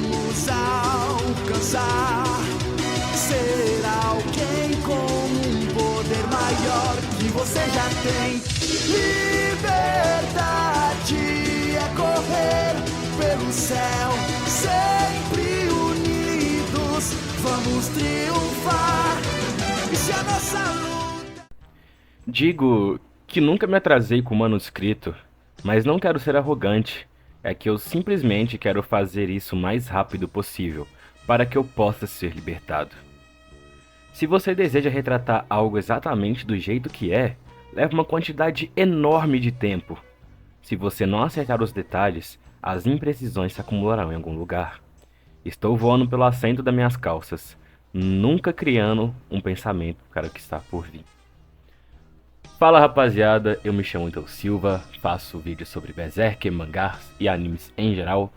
vamos alcançar ser alguém com um poder maior que você já tem. Liberdade é correr pelo céu, sempre unidos vamos triunfar. E se a nossa luta... Digo que nunca me atrasei com o manuscrito, mas não quero ser arrogante. É que eu simplesmente quero fazer isso o mais rápido possível, para que eu possa ser libertado. Se você deseja retratar algo exatamente do jeito que é, leva uma quantidade enorme de tempo. Se você não acertar os detalhes, as imprecisões se acumularão em algum lugar. Estou voando pelo assento das minhas calças, nunca criando um pensamento para o que está por vir. Fala rapaziada, eu me chamo Ítalo Silva, faço vídeos sobre Berserk, mangás e animes em geral.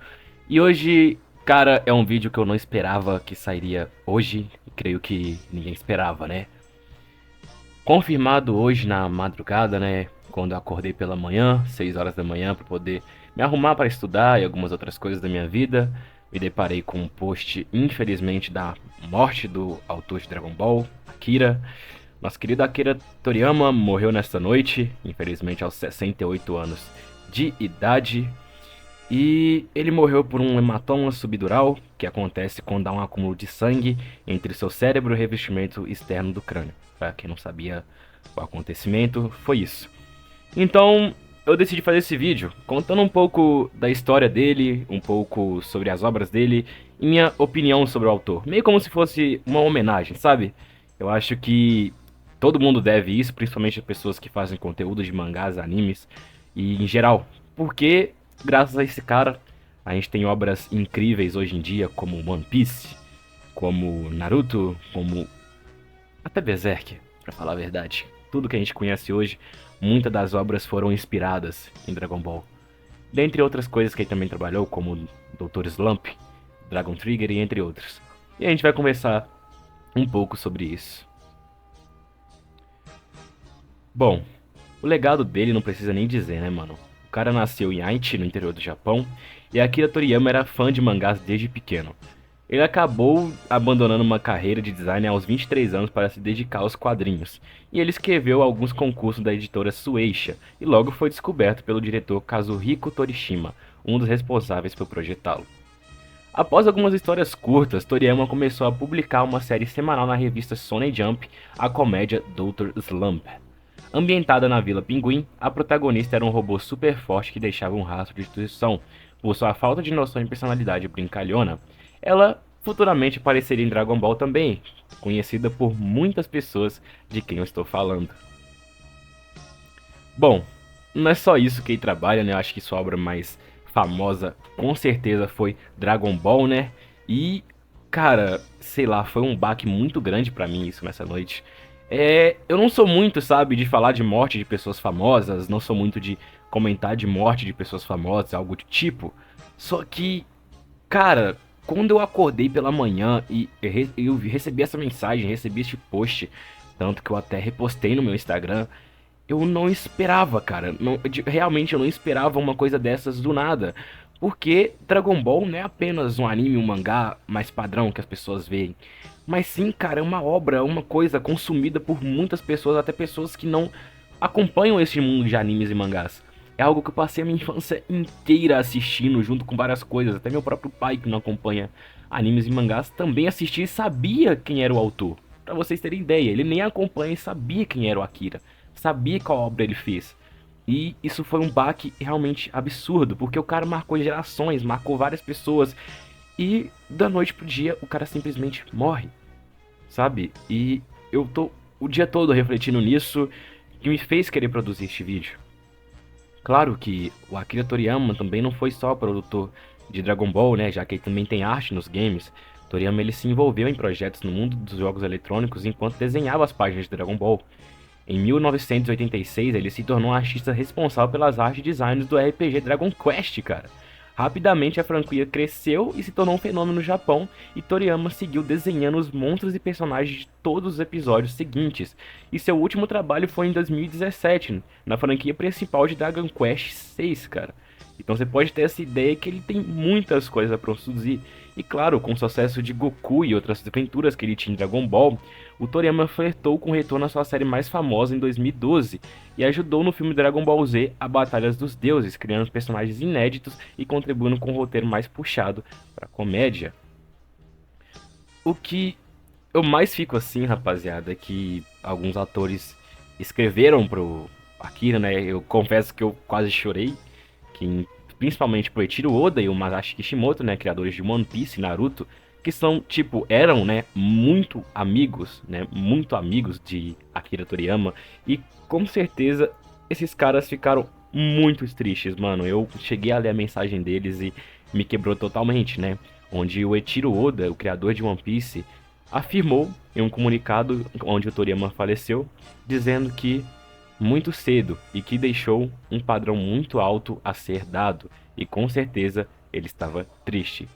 E hoje, cara, é um vídeo que eu não esperava que sairia hoje, e creio que ninguém esperava, né? Confirmado hoje na madrugada, né, quando eu acordei pela manhã, 6 horas da manhã, para poder me arrumar para estudar e algumas outras coisas da minha vida. Me deparei com um post, infelizmente, da morte do autor de Dragon Ball, Akira. Nosso querido Akira Toriyama morreu nesta noite, infelizmente aos 68 anos de idade. E ele morreu por um hematoma subdural, que acontece quando há um acúmulo de sangue entre seu cérebro e o revestimento externo do crânio. Para quem não sabia, o acontecimento foi isso. Então, eu decidi fazer esse vídeo contando um pouco da história dele, um pouco sobre as obras dele e minha opinião sobre o autor. Meio como se fosse uma homenagem, sabe? Eu acho que todo mundo deve isso, principalmente as pessoas que fazem conteúdo de mangás, animes e em geral. Porque, graças a esse cara, a gente tem obras incríveis hoje em dia, como One Piece, como Naruto, como até Berserk, pra falar a verdade. Tudo que a gente conhece hoje, muitas das obras foram inspiradas em Dragon Ball. Dentre outras coisas que ele também trabalhou, como Dr. Slump, Dragon Trigger e entre outros. E a gente vai conversar um pouco sobre isso. Bom, o legado dele não precisa nem dizer, né, mano? O cara nasceu em Aichi, no interior do Japão, e Akira Toriyama era fã de mangás desde pequeno. Ele acabou abandonando uma carreira de design aos 23 anos para se dedicar aos quadrinhos, e ele escreveu alguns concursos da editora Shueisha, e logo foi descoberto pelo diretor Kazuhiko Torishima, um dos responsáveis por projetá-lo. Após algumas histórias curtas, Toriyama começou a publicar uma série semanal na revista Shonen Jump, a comédia Dr. Slump. Ambientada na Vila Pinguim, a protagonista era um robô super forte que deixava um rastro de destruição. Por sua falta de noção e personalidade brincalhona, ela futuramente apareceria em Dragon Ball também, conhecida por muitas pessoas de quem eu estou falando. Bom, não é só isso que ele trabalha, né? Eu acho que sua obra mais famosa com certeza foi Dragon Ball, né? E, cara, sei lá, foi um baque muito grande pra mim isso nessa noite. Eu não sou muito, sabe, de falar de morte de pessoas famosas, não sou muito de comentar de morte de pessoas famosas, algo do tipo. Só que, cara, quando eu acordei pela manhã e eu recebi essa mensagem, recebi este post, tanto que eu até repostei no meu Instagram, eu não esperava, cara. Realmente eu não esperava uma coisa dessas do nada. Porque Dragon Ball não é apenas um anime, um mangá mais padrão que as pessoas veem. Mas sim, cara, é uma obra, uma coisa consumida por muitas pessoas, até pessoas que não acompanham esse mundo de animes e mangás. É algo que eu passei a minha infância inteira assistindo, junto com várias coisas. Até meu próprio pai, que não acompanha animes e mangás, também assistia e sabia quem era o autor. Pra vocês terem ideia, ele nem acompanha e sabia quem era o Akira. Sabia qual obra ele fez. E isso foi um baque realmente absurdo, porque o cara marcou gerações, marcou várias pessoas. E da noite pro dia, o cara simplesmente morre, sabe? E eu tô o dia todo refletindo nisso, que me fez querer produzir este vídeo. Claro que o Akira Toriyama também não foi só produtor de Dragon Ball, né? Já que ele também tem arte nos games. Toriyama ele se envolveu em projetos no mundo dos jogos eletrônicos enquanto desenhava as páginas de Dragon Ball. Em 1986, ele se tornou um artista responsável pelas artes e designs do RPG Dragon Quest, cara. Rapidamente a franquia cresceu e se tornou um fenômeno no Japão, e Toriyama seguiu desenhando os monstros e personagens de todos os episódios seguintes, e seu último trabalho foi em 2017, na franquia principal de Dragon Quest VI, cara. Então você pode ter essa ideia que ele tem muitas coisas para produzir. E claro, com o sucesso de Goku e outras aventuras que ele tinha em Dragon Ball, o Toriyama flertou com o retorno à sua série mais famosa em 2012 e ajudou no filme Dragon Ball Z a Batalhas dos Deuses, criando personagens inéditos e contribuindo com um roteiro mais puxado para comédia. O que eu mais fico assim, rapaziada, é que alguns atores escreveram pro Akira, né? Eu confesso que eu quase chorei, principalmente pro Eiichiro Oda e o Masashi Kishimoto, né, criadores de One Piece e Naruto, que são, tipo, eram, né, muito amigos de Akira Toriyama, e com certeza esses caras ficaram muito tristes, mano. Eu cheguei a ler a mensagem deles e me quebrou totalmente, né, onde o Eiichiro Oda, o criador de One Piece, afirmou em um comunicado onde o Toriyama faleceu, dizendo que muito cedo e que deixou um padrão muito alto a ser dado, e com certeza ele estava triste.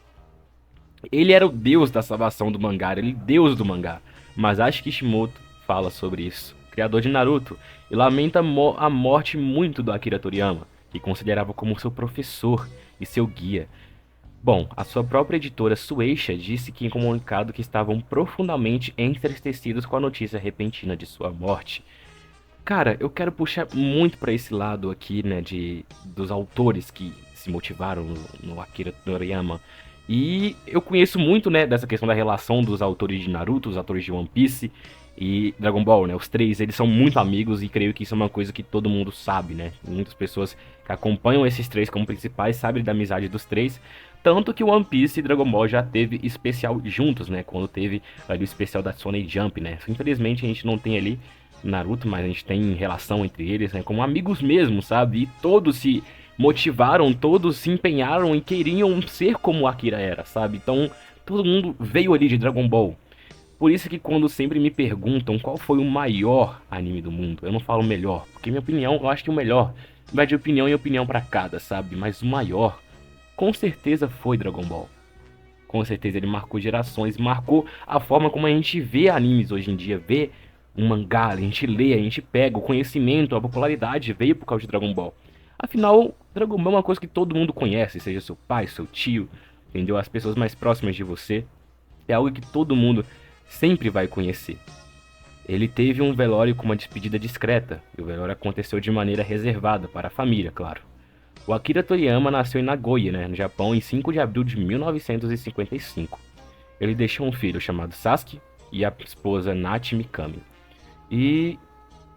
Ele era o deus da salvação do mangá, ele deus do mangá. Masashi Kishimoto fala sobre isso, criador de Naruto, e lamenta a morte muito do Akira Toriyama, que considerava como seu professor e seu guia. Bom, a sua própria editora Shueisha disse que em comunicado que estavam profundamente entristecidos com a notícia repentina de sua morte. Cara, eu quero puxar muito pra esse lado aqui, né, dos autores que se motivaram no Akira Toriyama. E eu conheço muito, né, dessa questão da relação dos autores de Naruto, os autores de One Piece e Dragon Ball, né? Os três, eles são muito amigos e creio que isso é uma coisa que todo mundo sabe, né? Muitas pessoas que acompanham esses três como principais sabem da amizade dos três. Tanto que One Piece e Dragon Ball já teve especial juntos, né? Quando teve ali o especial da Shonen Jump, né? Infelizmente a gente não tem ali Naruto, mas a gente tem relação entre eles, né, como amigos mesmo, sabe? E todos se motivaram, todos se empenharam e queriam ser como o Akira era, sabe? Então, todo mundo veio ali de Dragon Ball. Por isso que quando sempre me perguntam qual foi o maior anime do mundo, eu não falo o melhor, porque minha opinião, eu acho que o melhor vai de opinião em opinião pra cada, sabe? Mas o maior, com certeza foi Dragon Ball. Com certeza ele marcou gerações, marcou a forma como a gente vê animes hoje em dia, vê um mangá, a gente lê, a gente pega, o conhecimento, a popularidade veio por causa de Dragon Ball. Afinal, Dragon Ball é uma coisa que todo mundo conhece, seja seu pai, seu tio, entendeu? As pessoas mais próximas de você. É algo que todo mundo sempre vai conhecer. Ele teve um velório com uma despedida discreta, e o velório aconteceu de maneira reservada para a família, claro. O Akira Toriyama nasceu em Nagoya, né, no Japão, em 5 de abril de 1955. Ele deixou um filho chamado Sasuke e a esposa Nachi Mikami. E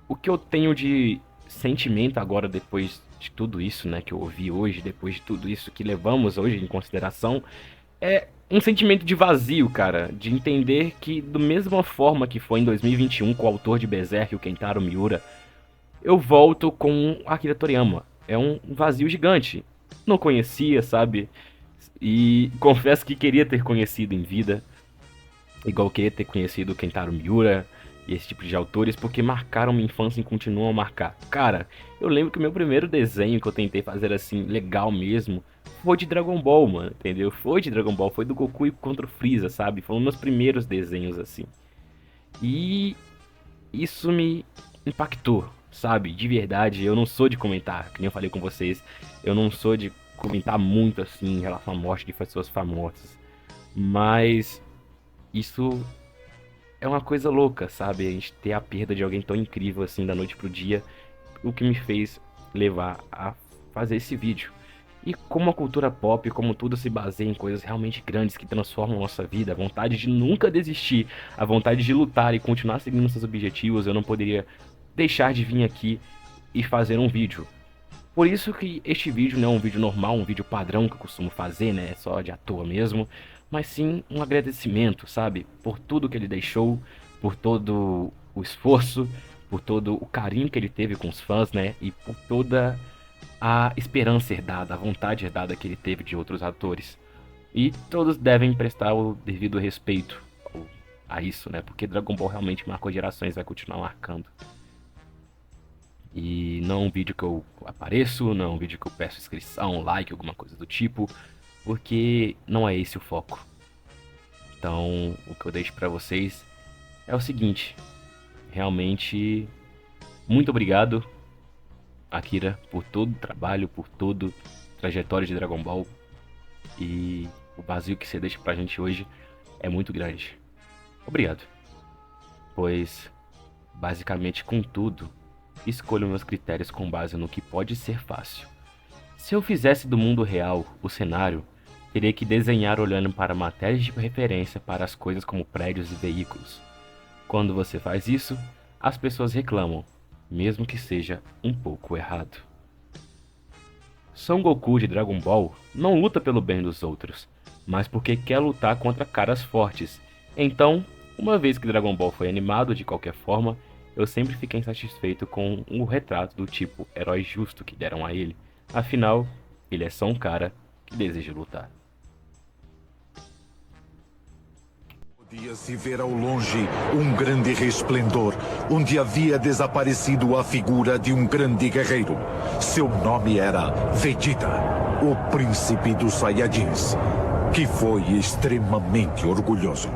o que eu tenho de sentimento agora, depois de tudo isso, né, que eu ouvi hoje, depois de tudo isso que levamos hoje em consideração, é um sentimento de vazio, cara, de entender que, da mesma forma que foi em 2021 com o autor de Berserk, o Kentaro Miura, eu volto com Akira Toriyama. É um vazio gigante. Não conhecia, sabe? E confesso que queria ter conhecido em vida, igual queria ter conhecido o Kentaro Miura e esse tipo de autores, porque marcaram minha infância e continuam a marcar. Cara, eu lembro que o meu primeiro desenho que eu tentei fazer assim, legal mesmo, foi de Dragon Ball, mano, entendeu? Foi de Dragon Ball, foi do Goku contra o Freeza, sabe? Foi um dos meus primeiros desenhos assim. E isso me impactou, sabe? De verdade, eu não sou de comentar, que nem eu falei com vocês, eu não sou de comentar muito assim em relação à morte de pessoas famosas. Mas isso é uma coisa louca, sabe? A gente ter a perda de alguém tão incrível assim da noite pro dia, o que me fez levar a fazer esse vídeo. E como a cultura pop, como tudo se baseia em coisas realmente grandes que transformam a nossa vida, a vontade de nunca desistir, a vontade de lutar e continuar seguindo seus objetivos, eu não poderia deixar de vir aqui e fazer um vídeo. Por isso que este vídeo não é um vídeo normal, um vídeo padrão que eu costumo fazer, né? Só de à toa mesmo. Mas sim um agradecimento, sabe? Por tudo que ele deixou, por todo o esforço, por todo o carinho que ele teve com os fãs, né? E por toda a esperança herdada, a vontade herdada que ele teve de outros atores. E todos devem prestar o devido respeito a isso, né? Porque Dragon Ball realmente marcou gerações e vai continuar marcando. E não é um vídeo que eu apareço, não é um vídeo que eu peço inscrição, like, alguma coisa do tipo, porque não é esse o foco. Então, o que eu deixo pra vocês é o seguinte: realmente, muito obrigado, Akira, por todo o trabalho, por todo o trajetória de Dragon Ball. E o vazio que você deixa pra gente hoje é muito grande. Obrigado. Pois, basicamente com tudo, escolho meus critérios com base no que pode ser fácil. Se eu fizesse do mundo real o cenário, teria que desenhar olhando para matérias de referência para as coisas como prédios e veículos. Quando você faz isso, as pessoas reclamam, mesmo que seja um pouco errado. Son Goku de Dragon Ball não luta pelo bem dos outros, mas porque quer lutar contra caras fortes. Então, uma vez que Dragon Ball foi animado de qualquer forma, eu sempre fiquei insatisfeito com o retrato do tipo herói justo que deram a ele. Afinal, ele é só um cara que deseja lutar. Podia-se ver ao longe um grande resplendor, onde havia desaparecido a figura de um grande guerreiro. Seu nome era Vegeta, o príncipe dos Saiyajins, que foi extremamente orgulhoso.